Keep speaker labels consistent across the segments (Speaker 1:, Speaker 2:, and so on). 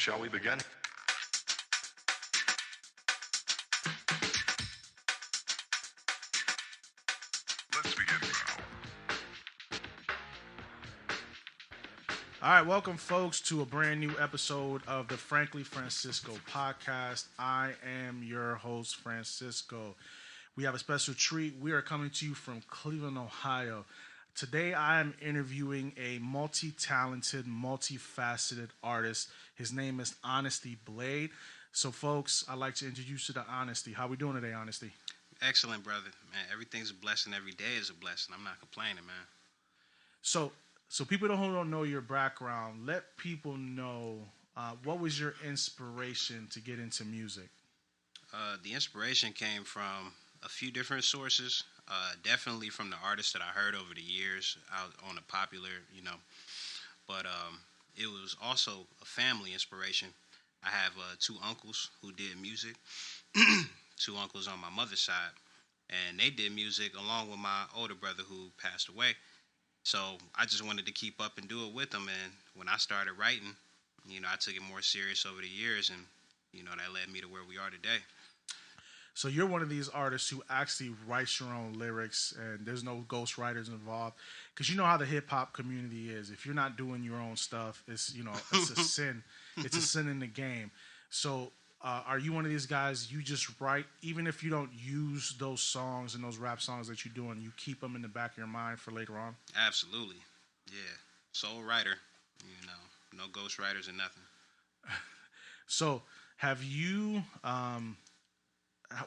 Speaker 1: Shall we begin? Let's begin now.
Speaker 2: All right, welcome, folks, to a brand new episode of the Frankly Francisco podcast. I am your host, Francisco. We have a special treat. We are coming to you from Cleveland, Ohio. Today, I am interviewing a multi-talented, multifaceted artist. His name is Honasty Blade. So, folks, I'd like to introduce you to Honesty. How we doing today, Honesty?
Speaker 3: Excellent, brother. Man, everything's a blessing. Every day is a blessing. I'm not complaining, man.
Speaker 2: So people who don't know your background, let people know what was your inspiration to get into music.
Speaker 3: The inspiration came from a few different sources. Definitely from the artists that I heard over the years out on the popular, But it was also a family inspiration. I have two uncles who did music, two uncles on my mother's side, and they did music along with my older brother who passed away. So I just wanted to keep up and do it with them. And when I started writing, I took it more serious over the years, and that led me to where we are today.
Speaker 2: So you're one of these artists who actually writes your own lyrics, and there's no ghostwriters involved. Because you know how the hip hop community is. If you're not doing your own stuff, it's it's a sin. It's a sin in the game. So are you one of these guys? You just write, even if you don't use those songs and those rap songs that you're doing, you keep them in the back of your mind for later on.
Speaker 3: Absolutely, yeah. Soul writer, no ghostwriters or nothing.
Speaker 2: So have you?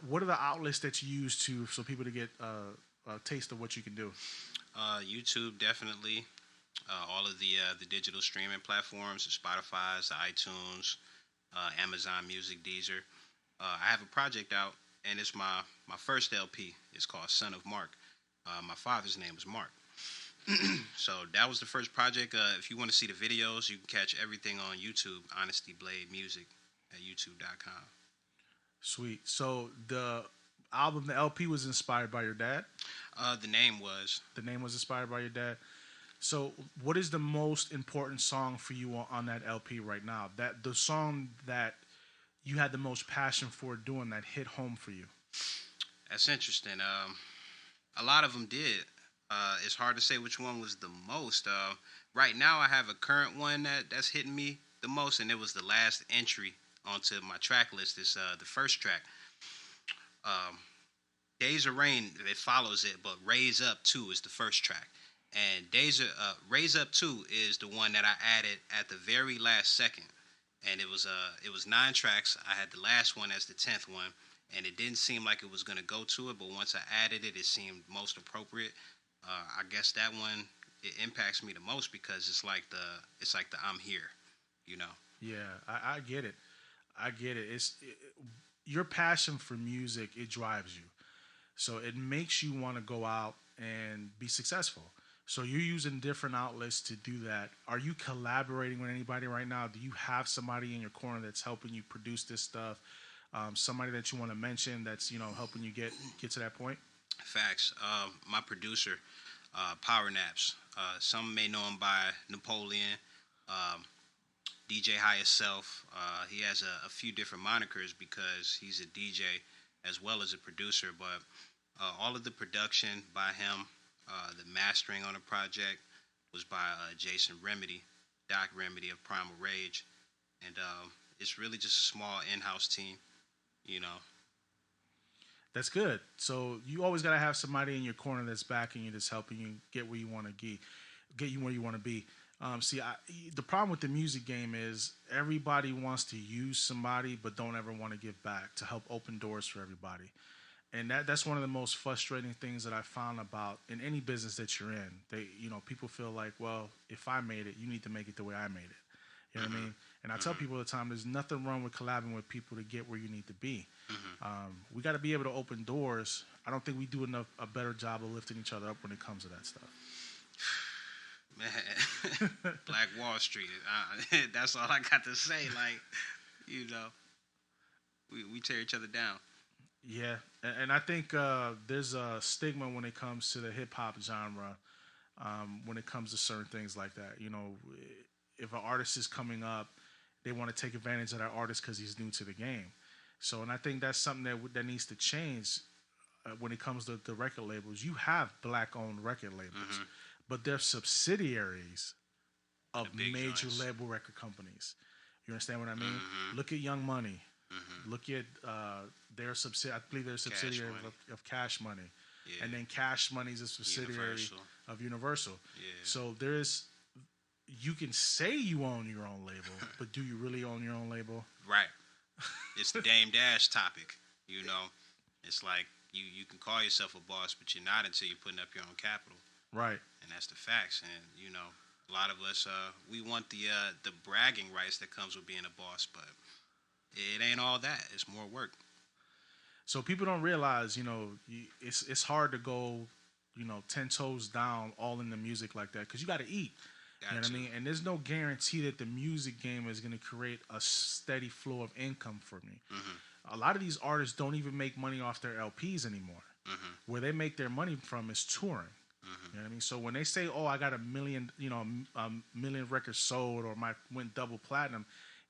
Speaker 2: What are the outlets that you use so people to get a taste of what you can do?
Speaker 3: YouTube, definitely. All of the digital streaming platforms, the Spotify's, the iTunes, Amazon Music, Deezer. I have a project out, and it's my first LP. It's called Son of Mark. My father's name is Mark. So that was the first project. If you want to see the videos, you can catch everything on YouTube, Honasty Blade Music at youtube.com.
Speaker 2: Sweet. So the album, the LP, was inspired by your dad?
Speaker 3: The name was.
Speaker 2: The name was inspired by your dad. So what is the most important song for you on that LP right now? That the song that you had the most passion for doing that hit home for you?
Speaker 3: That's interesting. A lot of them did. It's hard to say which one was the most. Right now, I have a current one that's hitting me the most, and it was the last entry onto my track list. It's the first track. Days of Rain, it follows it, but Raise Up 2 is the first track. And Raise Up 2 is the one that I added at the very last second. And it was 9 tracks. I had the last one as the 10th one, and it didn't seem like it was going to go to it, but once I added it, it seemed most appropriate. I guess that one, it impacts me the most because it's like the I'm here,
Speaker 2: Yeah, I get it. I get it. Your passion for music, it drives you. So it makes you want to go out and be successful. So you're using different outlets to do that. Are you collaborating with anybody right now? Do you have somebody in your corner that's helping you produce this stuff? Somebody that you want to mention that's helping you get to that point?
Speaker 3: Facts. My producer, Power Naps. Some may know him by Napoleon, DJ Highest Self. He has a few different monikers because he's a DJ as well as a producer. But all of the production by him, the mastering on the project was by Jason Remedy, Doc Remedy of Primal Rage. And it's really just a small in-house team,
Speaker 2: That's good. So you always got to have somebody in your corner that's backing you, that's helping you get where you want to get you where you want to be. The problem with the music game is everybody wants to use somebody, but don't ever want to give back to help open doors for everybody. And that's one of the most frustrating things that I found about in any business that you're in. People feel like, well, if I made it, you need to make it the way I made it. You know what I mean? And I tell people all the time, there's nothing wrong with collabing with people to get where you need to be. We got to be able to open doors. I don't think we do a better job of lifting each other up when it comes to that stuff.
Speaker 3: Man, Black Wall Street. That's all I got to say. We tear each other down.
Speaker 2: Yeah, and I think there's a stigma when it comes to the hip hop genre, when it comes to certain things like that. If an artist is coming up, they want to take advantage of that artist because he's new to the game. So, and I think that's something that needs to change when it comes to the record labels. You have black-owned record labels, but they're subsidiaries of major
Speaker 3: joints.
Speaker 2: label record companies. You understand what I mean? Look at Young Money. Look at their subsidiary. I believe they're a subsidiary of Cash Money. Yeah. And then Cash Money is a subsidiary of Universal. Yeah. So you can say you own your own label, but do you really own your own label?
Speaker 3: Right. It's the Dame Dash topic. You know, it's like you can call yourself a boss, but you're not until you're putting up your own capital.
Speaker 2: Right. And
Speaker 3: that's the facts. And you know, a lot of us we want the bragging rights that comes with being a boss, but it ain't all that. It's more work.
Speaker 2: So people don't realize, you know, it's hard to go, you know, 10 toes down all in the music like that because you got to eat. You know what I mean? And there's no guarantee that the music game is going to create a steady flow of income for me. A lot of these artists don't even make money off their LPs anymore. Where they make their money from is touring. You know what I mean? So when they say, "Oh, I got a million records sold," or went double platinum,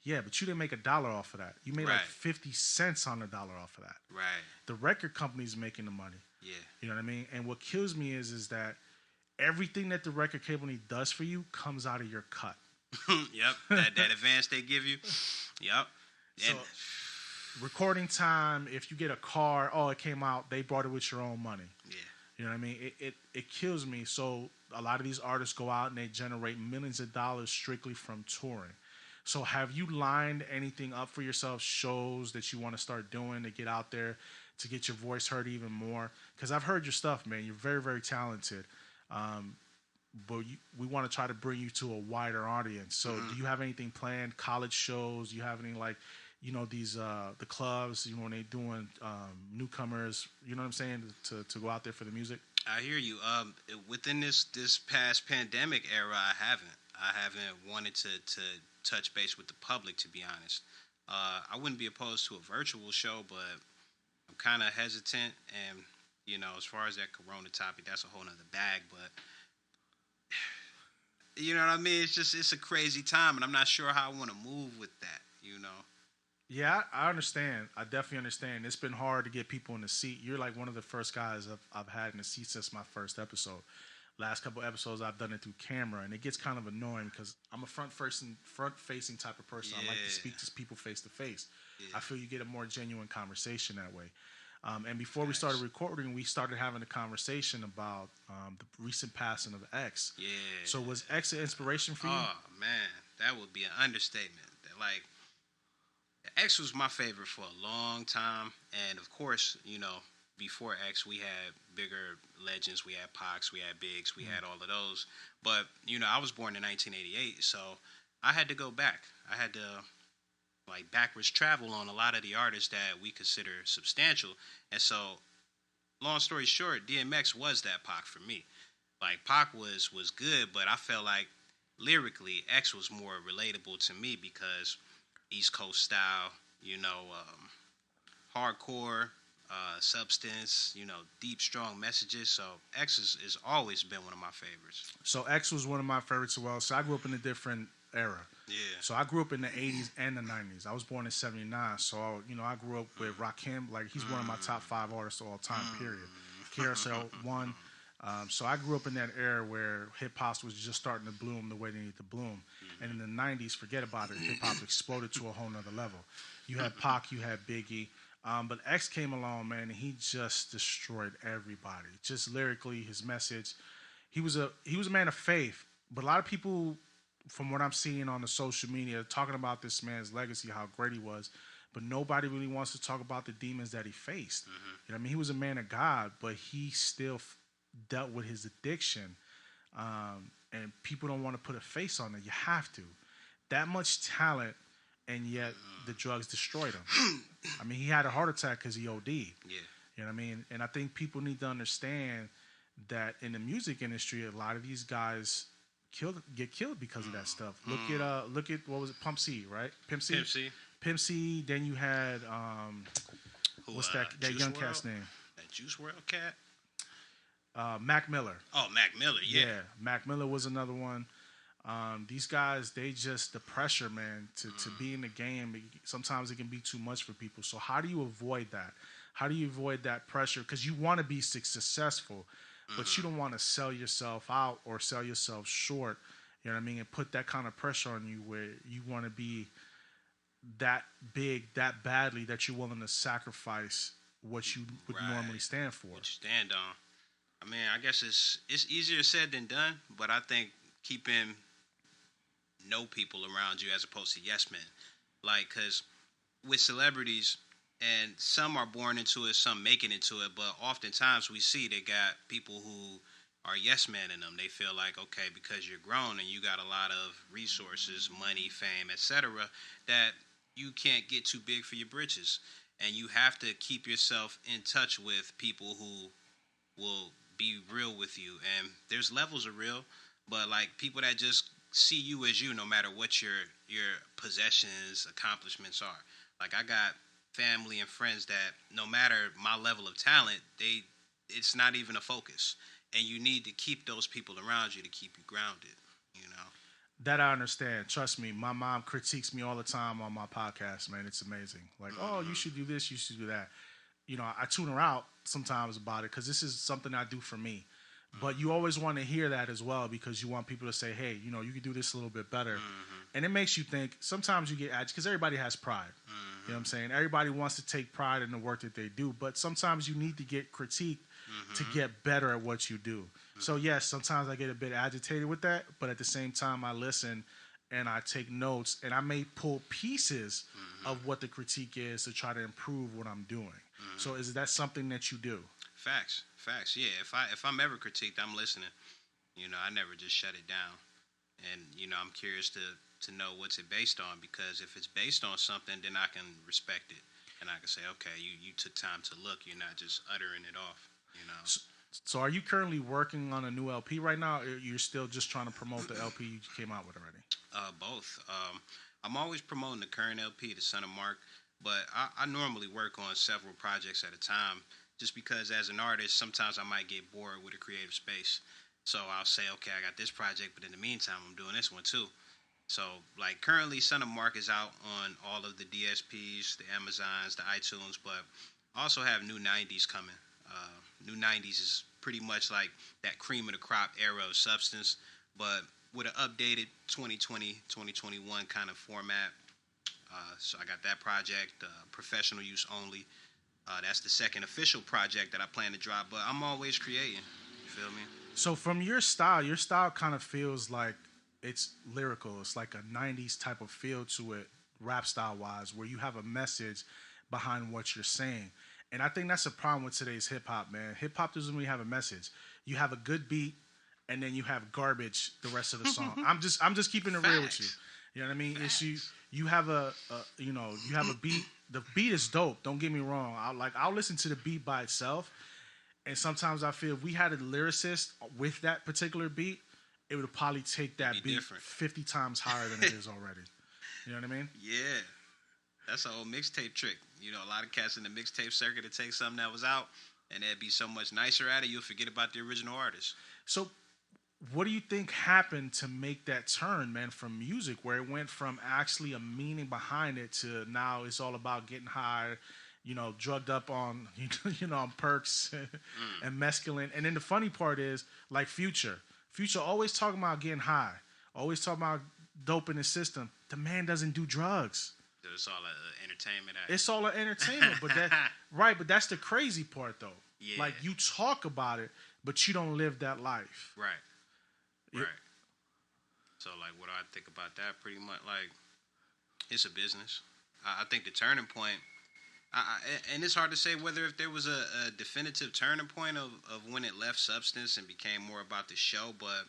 Speaker 2: yeah, but you didn't make $1 off of that. You made like 50 cents on $1 off of that.
Speaker 3: Right.
Speaker 2: The record company's making the money.
Speaker 3: Yeah.
Speaker 2: You know what I mean? And what kills me is that everything that the record company does for you comes out of your cut.
Speaker 3: Yep. That advance they give you. Yep.
Speaker 2: So, recording time, if you get a car, it came out, they brought it with your own money.
Speaker 3: Yeah.
Speaker 2: You know what I mean? It kills me. So a lot of these artists go out and they generate millions of dollars strictly from touring. So have you lined anything up for yourself, shows that you want to start doing to get out there, to get your voice heard even more? Because I've heard your stuff, man. You're very, very talented. But we want to try to bring you to a wider audience. So do you have anything planned? College shows? Do you have any, like, you know, these the clubs, you know, when they doing newcomers, you know what I'm saying, to go out there for the music?
Speaker 3: I hear you. Within this past pandemic era, I haven't wanted to touch base with the public, to be honest. I wouldn't be opposed to a virtual show, but I'm kind of hesitant. And, you know, as far as that corona topic, that's a whole nother bag. But, you know what I mean? It's a crazy time, and I'm not sure how I want to move with that, you know?
Speaker 2: Yeah, I understand. I definitely understand. It's been hard to get people in the seat. You're like one of the first guys I've had in the seat since my first episode. Last couple episodes, I've done it through camera, and it gets kind of annoying because I'm a front-facing type of person. I like to speak to people face-to-face. I feel you get a more genuine conversation that way. And before we started recording, we started having a conversation about the recent passing of X.
Speaker 3: Yeah.
Speaker 2: So was X an inspiration for you?
Speaker 3: Oh, man, that would be an understatement. Like, X was my favorite for a long time, and of course, you know, before X, we had bigger legends. We had Pacs, we had Biggs, we had all of those. But, you know, I was born in 1988, so I had to go back. I had to, like, backwards travel on a lot of the artists that we consider substantial. And so, long story short, DMX was that Pac for me. Like, Pac was good, but I felt like lyrically, X was more relatable to me because East Coast style, you know, hardcore, substance, you know, deep, strong messages. So X has always been one of my favorites.
Speaker 2: So X was one of my favorites as well. So I grew up in a different era.
Speaker 3: Yeah.
Speaker 2: So I grew up in the 80s and the 90s. I was born in 79. So, you know, I grew up with Rakim. Like, he's one of my top 5 artists of all time, period. Carousel, one. So I grew up in that era where hip-hop was just starting to bloom the way they need to bloom. And in the 90s, forget about it, hip-hop exploded to a whole nother level. You had Pac, you had Biggie. But X came along, man, and he just destroyed everybody. Just lyrically, his message. He was a man of faith. But a lot of people, from what I'm seeing on the social media, talking about this man's legacy, how great he was. But nobody really wants to talk about the demons that he faced. You know what I mean? He was a man of God, but he still dealt with his addiction, and people don't want to put a face on it. You have to. That much talent, and yet the drugs destroyed him. I mean, he had a heart attack because he OD'd. Yeah. You know what I mean? And I think people need to understand that in the music industry, a lot of these guys get killed because of that stuff. Look at what was it? Pump C, right? Pimp C. Then you had what's that young cat's name?
Speaker 3: That Juice WRLD cat.
Speaker 2: Mac Miller.
Speaker 3: Oh, Mac Miller, yeah.
Speaker 2: Mac Miller was another one. These guys, they just the pressure, man, to be in the game. Sometimes it can be too much for people. So how do you avoid that? How do you avoid that pressure? Because you want to be successful, but you don't want to sell yourself out or sell yourself short. You know what I mean? And put that kind of pressure on you where you want to be that big, that badly that you're willing to sacrifice what you would normally stand for.
Speaker 3: What you stand on. I mean, I guess it's easier said than done, but I think keeping no people around you as opposed to yes men. Like, because with celebrities, and some are born into it, some make it into it, but oftentimes we see they got people who are yes men in them. They feel like, okay, because you're grown and you got a lot of resources, money, fame, etc., that you can't get too big for your britches. And you have to keep yourself in touch with people who will be real with you. And there's levels of real, but like people that just see you as you, no matter what your possessions, accomplishments are. Like I got family and friends that no matter my level of talent, it's not even a focus. And you need to keep those people around you to keep you grounded, you know.
Speaker 2: That I understand. Trust me, my mom critiques me all the time on my podcast, man. It's amazing. Like, oh, you should do this, you should do that. You know, I tune her out sometimes about it because this is something I do for me. But you always want to hear that as well because you want people to say, hey, you know, you can do this a little bit better. And it makes you think, sometimes you get agitated because everybody has pride. You know what I'm saying? Everybody wants to take pride in the work that they do, but sometimes you need to get critiqued to get better at what you do. So yes, sometimes I get a bit agitated with that, but at the same time I listen and I take notes and I may pull pieces of what the critique is to try to improve what I'm doing. So is that something that you do?
Speaker 3: Facts. Yeah, if I'm ever critiqued, I'm listening. You know, I never just shut it down. And you know, I'm curious to know what's it based on, because if it's based on something, then I can respect it and I can say, okay, you took time to look. You're not just uttering it off. You know.
Speaker 2: So are you currently working on a new LP right now, or you're still just trying to promote the LP you came out with already?
Speaker 3: Both. I'm always promoting the current LP, The Son of Mark, but I normally work on several projects at a time just because as an artist, sometimes I might get bored with a creative space. So I'll say, okay, I got this project, but in the meantime, I'm doing this one too. So, like, currently, Son of Mark is out on all of the DSPs, the Amazons, the iTunes, but I also have New 90s coming. New 90s is pretty much like that cream of the crop era of substance, but with an updated 2020, 2021 kind of format. So I got that project, professional use only. That's the second official project that I plan to drop, but I'm always creating. You feel me?
Speaker 2: So from your style kind of feels like it's lyrical. It's like a 90s type of feel to it, rap style wise, where you have a message behind what you're saying. And I think that's a problem with today's hip hop, man. Hip hop doesn't really have a message. You have a good beat, and then you have garbage the rest of the song. I'm just keeping it real with you. You know what I mean? It's you have a beat. The beat is dope. Don't get me wrong. I'll listen to the beat by itself, and sometimes I feel if we had a lyricist with that particular beat, it would probably take that beat different. 50 times higher than it is already. You know what I mean?
Speaker 3: Yeah. That's an old mixtape trick. You know, a lot of cats in the mixtape circuit to take something that was out and they'd be so much nicer at it, you'll forget about the original artist.
Speaker 2: So what do you think happened to make that turn, man, from music, where it went from actually a meaning behind it to now it's all about getting high, you know, drugged up on, on perks and mescaline. And then the funny part is, like Future always talking about getting high, always talking about dope in the system. The man doesn't do drugs.
Speaker 3: It's all an entertainment act.
Speaker 2: It's all an entertainment, but that's the crazy part, though.
Speaker 3: Yeah.
Speaker 2: Like, you talk about it, but you don't live that life.
Speaker 3: Right. So, like, what do I think about that? Pretty much, like, it's a business. I think the turning point, and it's hard to say whether if there was a definitive turning point of when it left substance and became more about the show, but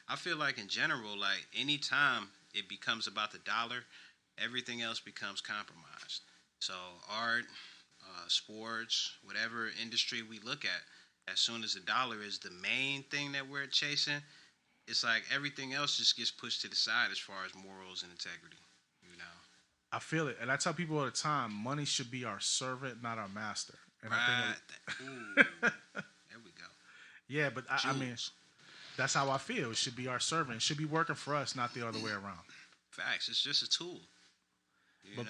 Speaker 3: I feel like in general, like, anytime it becomes about the dollar, everything else becomes compromised. So art, sports, whatever industry we look at, as soon as the dollar is the main thing that we're chasing, it's like everything else just gets pushed to the side as far as morals and integrity, you know?
Speaker 2: I feel it. And I tell people all the time, money should be our servant, not our master. And
Speaker 3: right.
Speaker 2: I think
Speaker 3: Ooh, there we go.
Speaker 2: Yeah, but I mean, That's how I feel. It should be our servant. It should be working for us, not the other way around.
Speaker 3: Facts. It's just a tool.
Speaker 2: But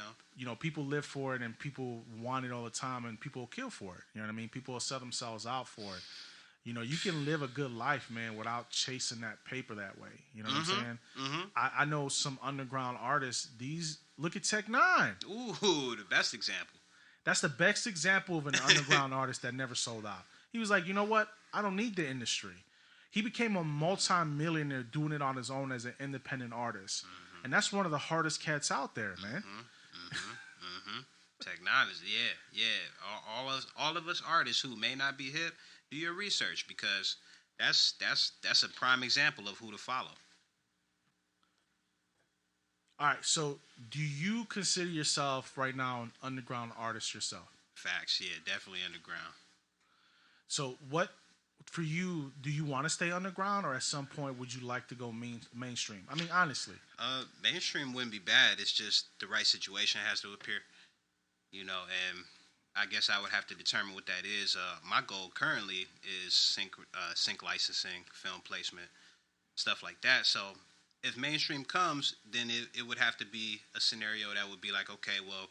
Speaker 2: people live for it, and people want it all the time, and people will kill for it. You know what I mean? People will sell themselves out for it. You can live a good life, man, without chasing that paper that way. You know what I'm saying?
Speaker 3: Mm-hmm.
Speaker 2: I know some underground artists. Look at Tech Nine.
Speaker 3: Ooh, the best example.
Speaker 2: That's the best example of an underground artist that never sold out. He was like, you know what? I don't need the industry. He became a multi-millionaire doing it on his own as an independent artist. Mm-hmm. And that's one of the hardest cats out there, man.
Speaker 3: Tech Nine is, yeah. All of us artists who may not be hip, do your research, because that's a prime example of who to follow.
Speaker 2: All right, so do you consider yourself right now an underground artist yourself?
Speaker 3: Facts, yeah, definitely underground.
Speaker 2: So what, for you, do you want to stay underground, or at some point would you like to go mainstream? I mean, honestly.
Speaker 3: Mainstream wouldn't be bad. It's just the right situation has to appear, and I guess I would have to determine what that is. My goal currently is sync licensing, film placement, stuff like that. So if mainstream comes, then it would have to be a scenario that would be like, okay, well,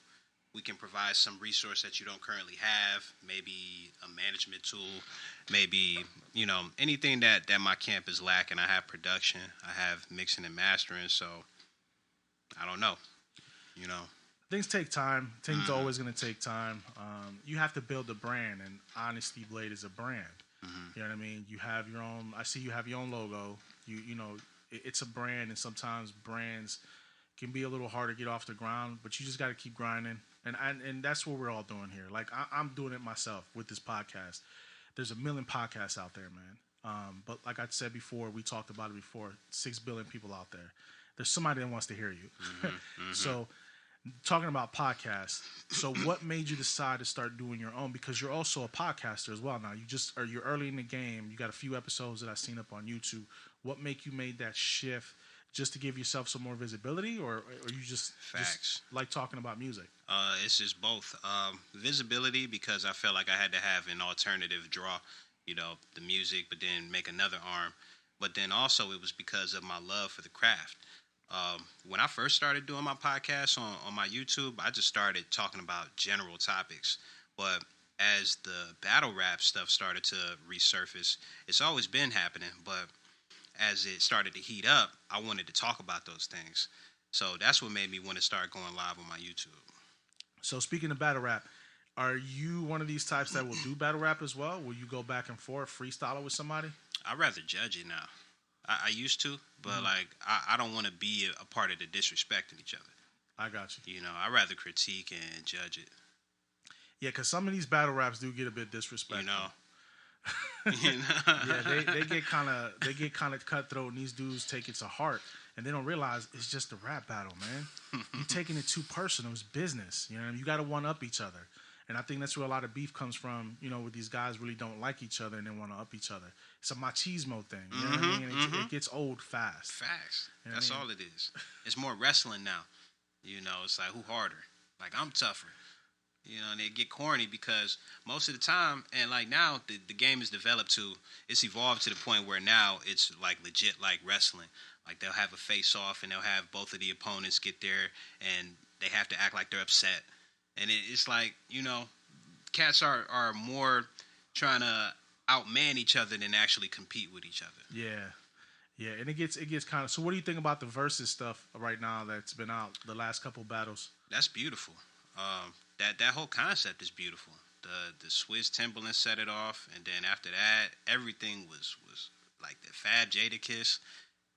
Speaker 3: we can provide some resource that you don't currently have, maybe a management tool, maybe, anything that my camp is lacking. I have production, I have mixing and mastering, so I don't know,
Speaker 2: Things take time. Things are always going to take time. You have to build a brand, and Honasty Blade is a brand. Mm-hmm. You know what I mean? You have your own. I see you have your own logo. It's a brand, and sometimes brands can be a little hard to get off the ground, but you just got to keep grinding. And that's what we're all doing here. Like I'm doing it myself with this podcast. There's a million podcasts out there, man. But like I said before, we talked about it before. 6 billion people out there. There's somebody that wants to hear you. Mm-hmm, mm-hmm. So. Talking about podcasts, so what made you decide to start doing your own? Because you're also a podcaster as well now. You're early in the game. You got a few episodes that I've seen up on YouTube. What made that shift? Just to give yourself some more visibility, or you just like talking about music?
Speaker 3: It's just both. Visibility, because I felt like I had to have an alternative draw, the music, but then make another arm. But then also it was because of my love for the craft. When I first started doing my podcast on my YouTube, I just started talking about general topics. But as the battle rap stuff started to resurface, it's always been happening. But as it started to heat up, I wanted to talk about those things. So that's what made me want to start going live on my YouTube.
Speaker 2: So speaking of battle rap, are you one of these types that will do battle rap as well? Will you go back and forth, freestyle with somebody?
Speaker 3: I'd rather judge it now. I used to, but I don't want to be a part of the disrespecting each other.
Speaker 2: I got you.
Speaker 3: I'd rather critique and judge it.
Speaker 2: Yeah, because some of these battle raps do get a bit disrespectful. Yeah, they get kind of cutthroat, and these dudes take it to heart, and they don't realize it's just a rap battle, man. You're taking it too personal. It's business. You got to one up each other. And I think that's where a lot of beef comes from, where these guys really don't like each other and they want to up each other. It's a machismo thing. You know what I mean? And it gets old fast.
Speaker 3: Facts. That's all it is. It's more wrestling now. It's like, who harder? Like, I'm tougher. And they get corny because most of the time, and like now, the game is developed it's evolved to the point where now it's like legit like wrestling. Like, they'll have a face-off and they'll have both of the opponents get there and they have to act like they're upset. And it's like, cats are more trying to outman each other than actually compete with each other.
Speaker 2: Yeah, and it gets kind of. So, what do you think about the versus stuff right now that's been out the last couple battles?
Speaker 3: That's beautiful. That whole concept is beautiful. The Swiss Timberland set it off, and then after that, everything was like the Fab Jadakiss,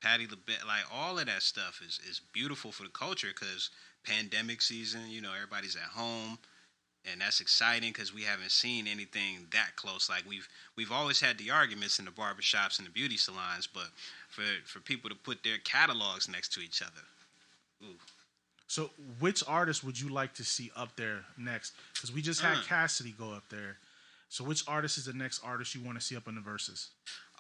Speaker 3: Patti LaBelle, like all of that stuff is beautiful for the culture because pandemic season, everybody's at home, and that's exciting because we haven't seen anything that close. Like we've always had the arguments in the barbershops and the beauty salons, but for people to put their catalogs next to each other, ooh.
Speaker 2: So which artist would you like to see up there next? Because we just had Cassidy go up there. So which artist is the next artist you want to see up in the verses?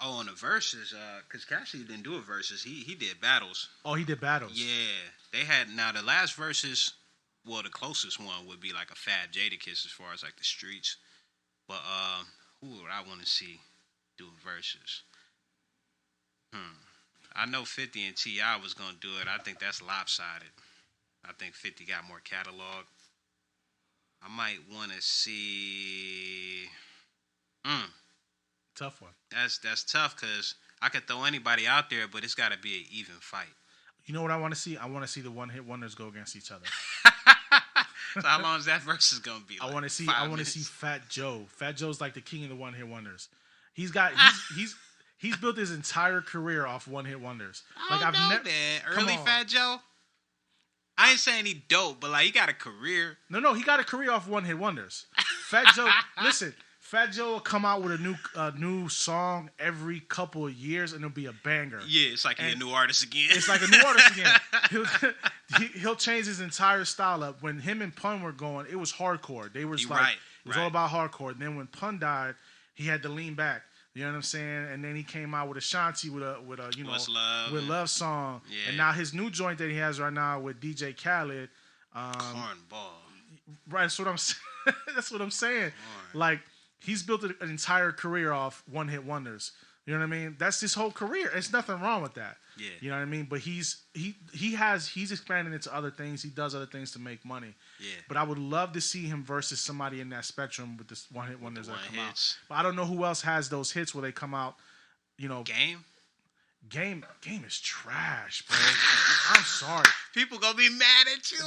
Speaker 3: Oh, on the verses, because Cassidy didn't do a verses. He did battles.
Speaker 2: Oh, he did battles.
Speaker 3: Yeah, they had. Now the last verses, well, the closest one would be like a Fab Jadakiss as far as like the streets. But who would I want to see do verses? I know 50 and T.I. was gonna do it. I think that's lopsided. I think 50 got more catalog. I might want to see.
Speaker 2: Tough one.
Speaker 3: That's tough because I could throw anybody out there, but it's got to be an even fight.
Speaker 2: You know what I want to see? I want to see the one-hit wonders go against each other.
Speaker 3: So how long is that versus gonna be?
Speaker 2: I want to see. Fat Joe. Fat Joe's like the king of the one-hit wonders. He's built his entire career off one-hit wonders.
Speaker 3: I've never early Fat Joe. I ain't saying he dope, but like he got a career.
Speaker 2: No, he got a career off one-hit wonders. Fat Joe. Listen, Fat Joe will come out with a new song every couple of years, and it'll be a banger.
Speaker 3: Yeah, it's like he's a new artist again.
Speaker 2: It's like a new artist again. He'll change his entire style up. When him and Pun were going, it was hardcore. They were it was all about hardcore. And then when Pun died, he had to lean back. You know what I'm saying? And then he came out with Ashanti with a love song. Yeah. And now his new joint that he has right now with DJ Khaled.
Speaker 3: Cornball.
Speaker 2: Right, that's what I'm saying. That's what I'm saying. Like, he's built an entire career off one-hit wonders. You know what I mean? That's his whole career. There's nothing wrong with that.
Speaker 3: Yeah.
Speaker 2: You know what I mean? But he's expanding into other things. He does other things to make money.
Speaker 3: Yeah.
Speaker 2: But I would love to see him versus somebody in that spectrum with this one-hit wonders that come out. But I don't know who else has those hits where they come out, you know. Game is trash, bro. I'm sorry.
Speaker 3: People gonna be mad at you.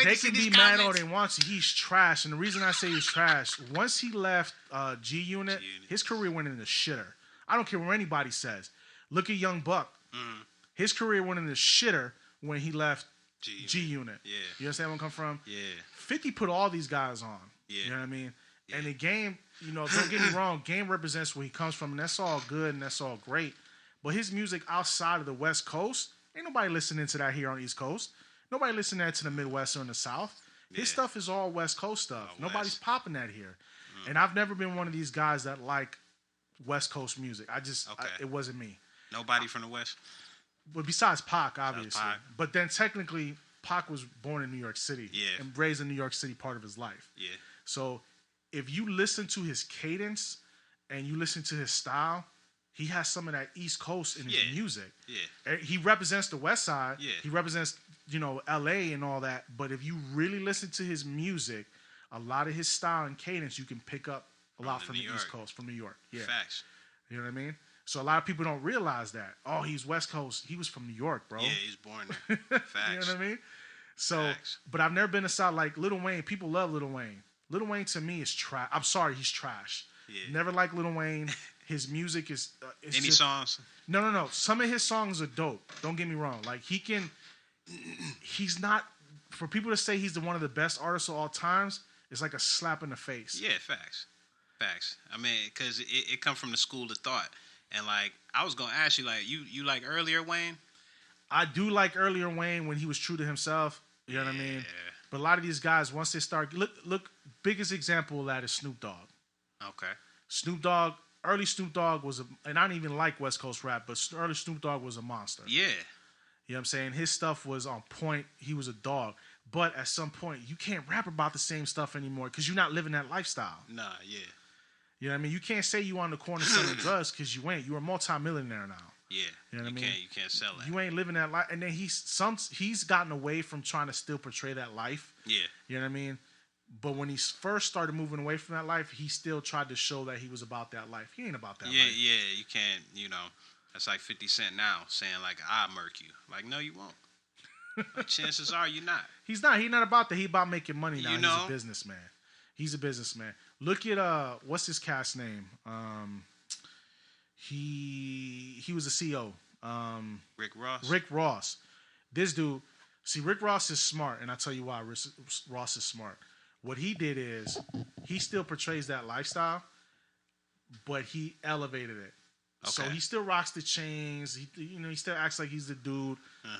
Speaker 2: They can be mad all they want to. He's trash, and the reason I say he's trash, once he left G Unit, his career went in the shitter. I don't care what anybody says. Look at Young Buck. Mm. His career went in the shitter when he left G Unit.
Speaker 3: Yeah.
Speaker 2: You understand where I'm coming from?
Speaker 3: Yeah.
Speaker 2: 50 put all these guys on.
Speaker 3: Yeah.
Speaker 2: You know what I mean?
Speaker 3: Yeah.
Speaker 2: And the Game, you know, don't get me wrong, Game represents where he comes from, and that's all good and that's all great. But his music outside of the West Coast, ain't nobody listening to that here on the East Coast. Nobody listening to that to the Midwest or in the South. His stuff is all West Coast stuff. Nobody's popping that here. And I've never been one of these guys that like West Coast music. It wasn't me.
Speaker 3: Nobody from the West?
Speaker 2: But besides Pac, obviously. But then technically, Pac was born in New York City.
Speaker 3: Yeah.
Speaker 2: And raised in New York City part of his life.
Speaker 3: Yeah.
Speaker 2: So if you listen to his cadence and you listen to his style, he has some of that East Coast in his music.
Speaker 3: Yeah.
Speaker 2: He represents the West Side.
Speaker 3: Yeah.
Speaker 2: He represents, you know, LA and all that. But if you really listen to his music, a lot of his style and cadence you can pick up a lot from the East Coast, from New York. Yeah.
Speaker 3: Facts.
Speaker 2: You know what I mean? So a lot of people don't realize that. Oh, he's West Coast. He was from New York, bro.
Speaker 3: Yeah, he's born there. Facts.
Speaker 2: You know what I mean? So, but I've never been a side like Lil Wayne. People love Lil Wayne. Lil Wayne to me is trash. I'm sorry, he's trash.
Speaker 3: Yeah. Never
Speaker 2: Never liked Lil Wayne. His music is
Speaker 3: any songs?
Speaker 2: No. Some of his songs are dope. Don't get me wrong. Like he's not. For people to say he's one of the best artists of all times, it's like a slap in the face.
Speaker 3: Yeah, facts. I mean, because it come from the school of thought, and like I was gonna ask you, like you like earlier Wayne?
Speaker 2: I do like earlier Wayne when he was true to himself. You know what I mean? But a lot of these guys, once they start look, biggest example of that is Snoop Dogg.
Speaker 3: Okay.
Speaker 2: Snoop Dogg. Early Snoop Dogg was and I don't even like West Coast rap, but early Snoop Dogg was a monster.
Speaker 3: Yeah.
Speaker 2: You know what I'm saying? His stuff was on point. He was a dog. But at some point, you can't rap about the same stuff anymore because you're not living that lifestyle.
Speaker 3: Nah, yeah.
Speaker 2: You know what I mean? You can't say you on the corner selling drugs because you ain't. You're a multimillionaire now.
Speaker 3: Yeah.
Speaker 2: You know what I mean?
Speaker 3: You can't sell that.
Speaker 2: You ain't living that life. And then he's gotten away from trying to still portray that life.
Speaker 3: Yeah.
Speaker 2: You know what I mean? But when he first started moving away from that life, he still tried to show that he was about that life. He ain't about that life.
Speaker 3: Yeah, you can't, you know, that's like 50 Cent now saying, like, I'll murk you. Like, no, you won't. Like, chances are you're not.
Speaker 2: He's not. He's not about that. He's about making money now.
Speaker 3: You know?
Speaker 2: He's a businessman. Look at, what's his cat's name? He was a CEO. Rick Ross. This dude, see, Rick Ross is smart, and I'll tell you why Ross is smart. What he did is he still portrays that lifestyle, but he elevated it. Okay. So he still rocks the chains. He still acts like he's the dude,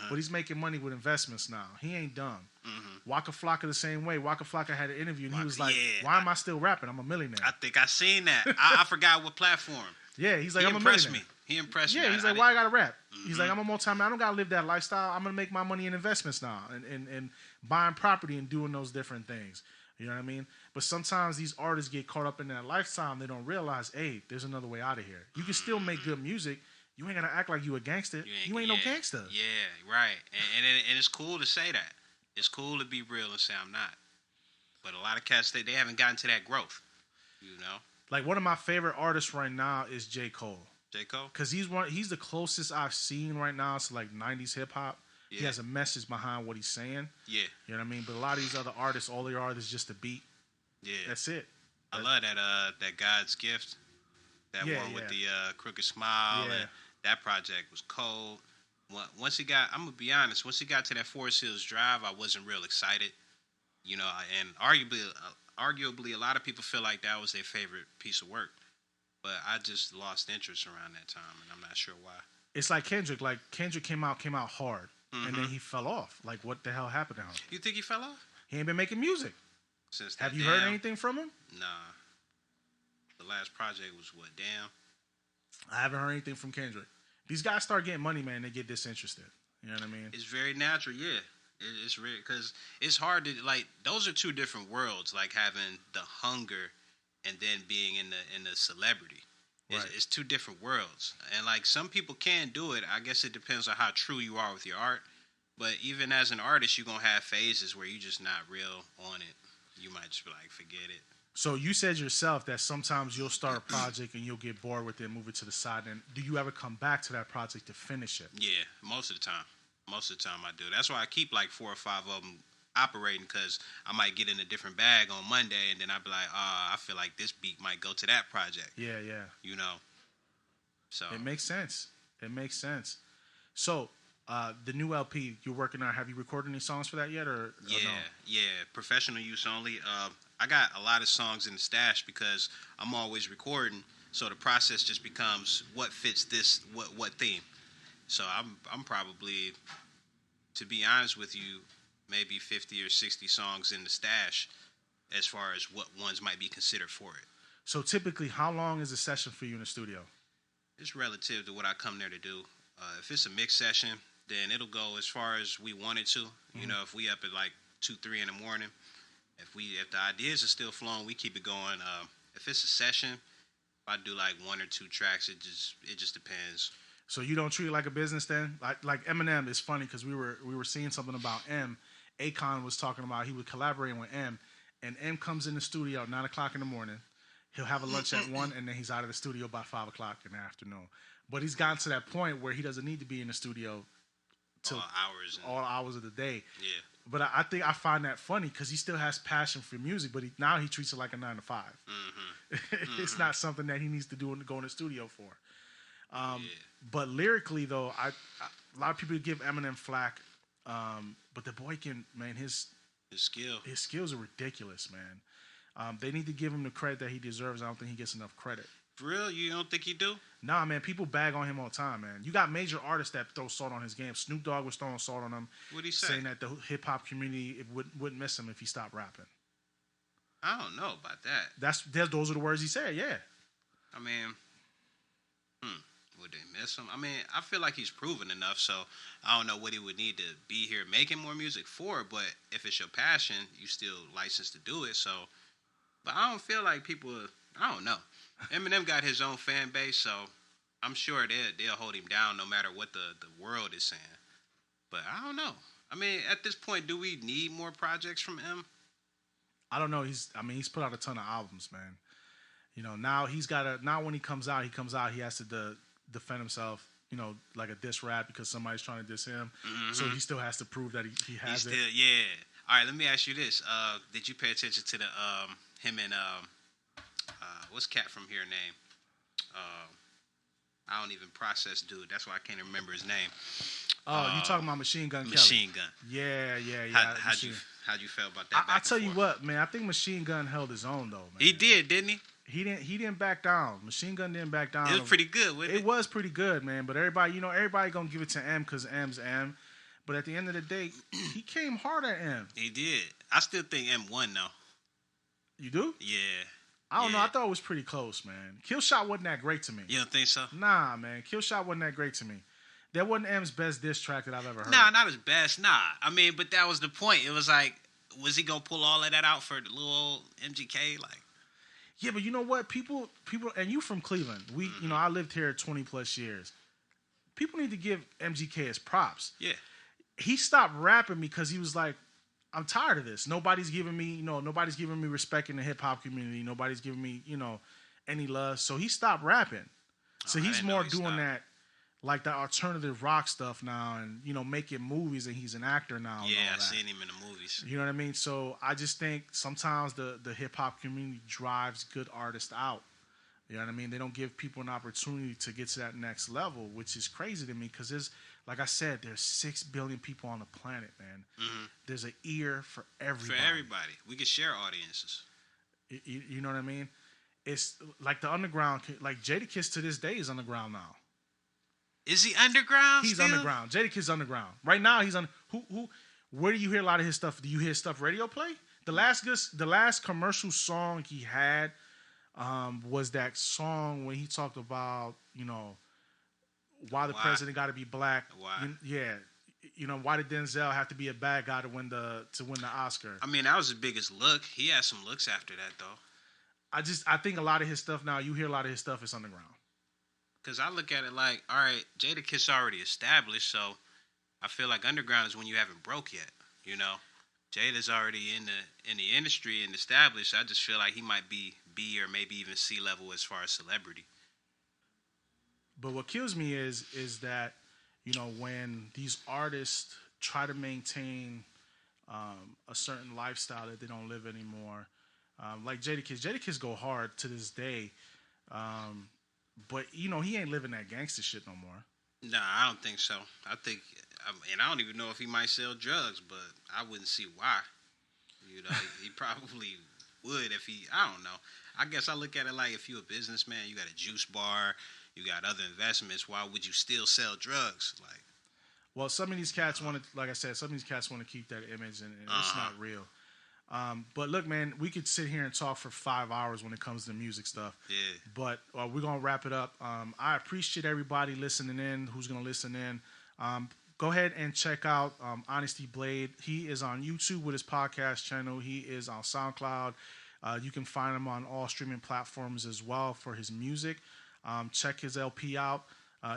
Speaker 2: but he's making money with investments now. He ain't dumb. Mm-hmm. Waka Flocka the same way. Waka Flocka had an interview, and he was like, "Why am I still rapping? I'm a millionaire."
Speaker 3: I think I seen that. I forgot what platform.
Speaker 2: Yeah, he's like,
Speaker 3: he
Speaker 2: I'm a millionaire.
Speaker 3: He impressed me.
Speaker 2: Yeah, he's like, why I gotta rap? Mm-hmm. He's like, I'm a multi-man. I don't gotta live that lifestyle. I'm gonna make my money in investments now, and buying property and doing those different things. You know what I mean? But sometimes these artists get caught up in that lifestyle and they don't realize, hey, there's another way out of here. You can still make good music. You ain't gotta act like you a gangster. You ain't no gangster.
Speaker 3: Yeah, right. And it's cool to say that. It's cool to be real and say I'm not. But a lot of cats, they haven't gotten to that growth. You know?
Speaker 2: Like, one of my favorite artists right now is J. Cole.
Speaker 3: J. Cole?
Speaker 2: Because he's the closest I've seen right now to, like, 90s hip-hop. Yeah. He has a message behind what he's saying.
Speaker 3: Yeah.
Speaker 2: You know what I mean? But a lot of these other artists, all they are is just a beat.
Speaker 3: Yeah.
Speaker 2: That's it.
Speaker 3: I love that God's Gift. That one with the Crooked Smile.
Speaker 2: Yeah.
Speaker 3: And that project was cold. Once he got, I'm going to be honest, once he got to that Forest Hills Drive, I wasn't real excited. You know, and arguably, a lot of people feel like that was their favorite piece of work. But I just lost interest around that time, and I'm not sure why.
Speaker 2: It's like Kendrick. Like, Kendrick came out hard, and then he fell off. Like, what the hell happened to him?
Speaker 3: You think he fell off?
Speaker 2: He ain't been making music.
Speaker 3: Since that.
Speaker 2: Have you heard anything from him?
Speaker 3: Nah. The last project was what, Damn?
Speaker 2: I haven't heard anything from Kendrick. These guys start getting money, man, they get disinterested. You know what I mean?
Speaker 3: It's very natural, yeah. It's real, because it's hard to, like, those are two different worlds, like having the hunger and then being in the celebrity. Right. It's two different worlds. And, like, some people can do it. I guess it depends on how true you are with your art. But even as an artist, you're going to have phases where you're just not real on it. You might just be like, forget it.
Speaker 2: So you said yourself that sometimes you'll start a project and you'll get bored with it and move it to the side. And do you ever come back to that project to finish it?
Speaker 3: Yeah, most of the time. Most of the time I do. That's why I keep like 4 or 5 of them operating, because I might get in a different bag on Monday and then I'll be like, I feel like this beat might go to that project.
Speaker 2: Yeah, yeah.
Speaker 3: You know? So
Speaker 2: it makes sense. It makes sense. So the new LP you're working on, have you recorded any songs for that yet? Or no?
Speaker 3: Yeah. Professional use only. I got a lot of songs in the stash because I'm always recording. So the process just becomes what fits this, what theme. So I'm probably, to be honest with you, maybe 50 or 60 songs in the stash as far as what ones might be considered for it.
Speaker 2: So typically, how long is a session for you in the studio?
Speaker 3: It's relative to what I come there to do. If it's a mix session, then it'll go as far as we want it to. Mm-hmm. You know, if we up at like 2, 3 in the morning, if the ideas are still flowing, we keep it going. If it's a session, if I do like 1 or 2 tracks, it just depends.
Speaker 2: So you don't treat it like a business then? Like Eminem is funny because we were seeing something about M. Akon was talking about he was collaborating with M, and M comes in the studio at 9 o'clock in the morning. He'll have a lunch at 1, and then he's out of the studio by 5 o'clock in the afternoon. But he's gotten to that point where he doesn't need to be in the studio till all hours of the day.
Speaker 3: Yeah.
Speaker 2: But I think I find that funny because he still has passion for music, but now he treats it like a 9 to 5. Mm-hmm. It's not something that he needs to do and go in the studio for. But lyrically, though, a lot of people give Eminem flack, but the boy can, man, his skills are ridiculous, man. They need to give him the credit that he deserves. I don't think he gets enough credit.
Speaker 3: For real? You don't think he do?
Speaker 2: Nah, man. People bag on him all the time, man. You got major artists that throw salt on his game. Snoop Dogg was throwing salt on him.
Speaker 3: What'd he say?
Speaker 2: Saying that the hip-hop community wouldn't miss him if he stopped rapping.
Speaker 3: I don't know about that.
Speaker 2: Those are the words he said, yeah.
Speaker 3: I mean, would they miss him? I mean, I feel like he's proven enough, so I don't know what he would need to be here making more music for, but if it's your passion, you still licensed to do it, so. But I don't feel like people, I don't know. Eminem got his own fan base, so I'm sure they'll hold him down no matter what the world is saying. But I don't know. I mean, at this point, do we need more projects from M?
Speaker 2: I don't know. He's put out a ton of albums, man. You know, now when he comes out, he has to defend himself, you know, like a diss rap because somebody's trying to diss him. Mm-hmm. So he still has to prove that he has it.
Speaker 3: Yeah. All right, let me ask you this. Did you pay attention to the him and what's cat from here name? I don't even process dude. That's why I can't remember his name.
Speaker 2: Oh, you talking about Machine Gun Kelly?
Speaker 3: Machine Gun.
Speaker 2: Yeah.
Speaker 3: How'd you feel about that?
Speaker 2: I tell you what, man. I think Machine Gun held his own though, man.
Speaker 3: He did, didn't he? He
Speaker 2: didn't back down. Machine Gun didn't back down.
Speaker 3: It was pretty good, wasn't it?
Speaker 2: It was pretty good, man. But everybody gonna give it to M because M's M. But at the end of the day, he came hard at M.
Speaker 3: He did. I still think M won though.
Speaker 2: You do?
Speaker 3: Yeah.
Speaker 2: I don't know. I thought it was pretty close, man. Killshot wasn't that great to me.
Speaker 3: You don't think so?
Speaker 2: Nah, man. Killshot wasn't that great to me. That wasn't M's best diss track that I've ever heard.
Speaker 3: Nah, not his best. Nah. I mean, but that was the point. It was like, was he gonna pull all of that out for the little old MGK? Like,
Speaker 2: yeah, but you know what? People, and you from Cleveland. You know, I lived here 20 plus years. people need to give MGK his props.
Speaker 3: Yeah.
Speaker 2: He stopped rapping because he was like, I'm tired of this. Nobody's giving me, nobody's giving me respect in the hip hop community. Nobody's giving me, any love. So he stopped rapping. So he's more doing that, like the alternative rock stuff now, and making movies, and he's an actor now.
Speaker 3: Yeah, I seen him in the movies.
Speaker 2: You know what I mean? So I just think sometimes the hip hop community drives good artists out. You know what I mean? They don't give people an opportunity to get to that next level, which is crazy to me because like I said, there's 6 billion people on the planet, man.
Speaker 3: Mm-hmm.
Speaker 2: There's an ear for everybody.
Speaker 3: For everybody. We can share audiences.
Speaker 2: You know what I mean? It's like the underground, like Jadakiss to this day is underground now.
Speaker 3: Is he underground?
Speaker 2: He's
Speaker 3: still?
Speaker 2: underground. Jadakiss underground. Right now he's on. Where do you hear a lot of his stuff? Do you hear stuff radio play? The last commercial song he had was that song when he talked about why the president got to be black.
Speaker 3: Why?
Speaker 2: Why did Denzel have to be a bad guy to win the Oscar?
Speaker 3: I mean, that was his biggest look. He had some looks after that though.
Speaker 2: I think a lot of his stuff now. You hear a lot of his stuff. It's underground. Because
Speaker 3: I look at it like, all right, Jadakiss already established, so I feel like underground is when you haven't broke yet. Jada's already in the industry and established. I just feel like he might be B or maybe even C level as far as celebrity.
Speaker 2: But what kills me is that when these artists try to maintain a certain lifestyle that they don't live anymore, like Jadakiss go hard to this day. But he ain't living that gangster shit no more.
Speaker 3: Nah, I don't think so. I don't even know if he might sell drugs, but I wouldn't see why. He probably would if he. I don't know. I guess I look at it like if you're a businessman, you got a juice bar, you got other investments. Why would you still sell drugs? Like,
Speaker 2: well, some of these cats want to, like I said, some of these cats want to keep that image, and it's not real. But look, man, we could sit here and talk for 5 hours when it comes to music stuff.
Speaker 3: Yeah.
Speaker 2: But we're going to wrap it up. I appreciate everybody listening in, who's going to listen in. Go ahead and check out Honasty Blade. He is on YouTube with his podcast channel. He is on SoundCloud. You can find him on all streaming platforms as well for his music. Check his LP out.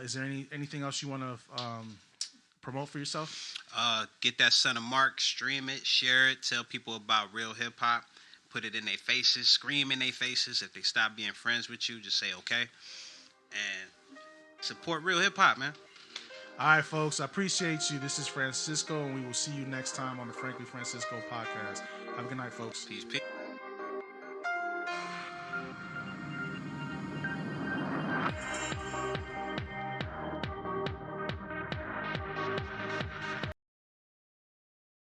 Speaker 2: Is there anything else you want to promote for yourself?
Speaker 3: Get that Son of Mark, stream it, share it, tell people about real hip hop, put it in their faces, scream in their faces. If they stop being friends with you, just say okay, and support real hip hop, man.
Speaker 2: All right, folks, I appreciate you. This is Francisco, and we will see you next time on the Frankly Francisco podcast. Have a good night, folks.
Speaker 3: Peace.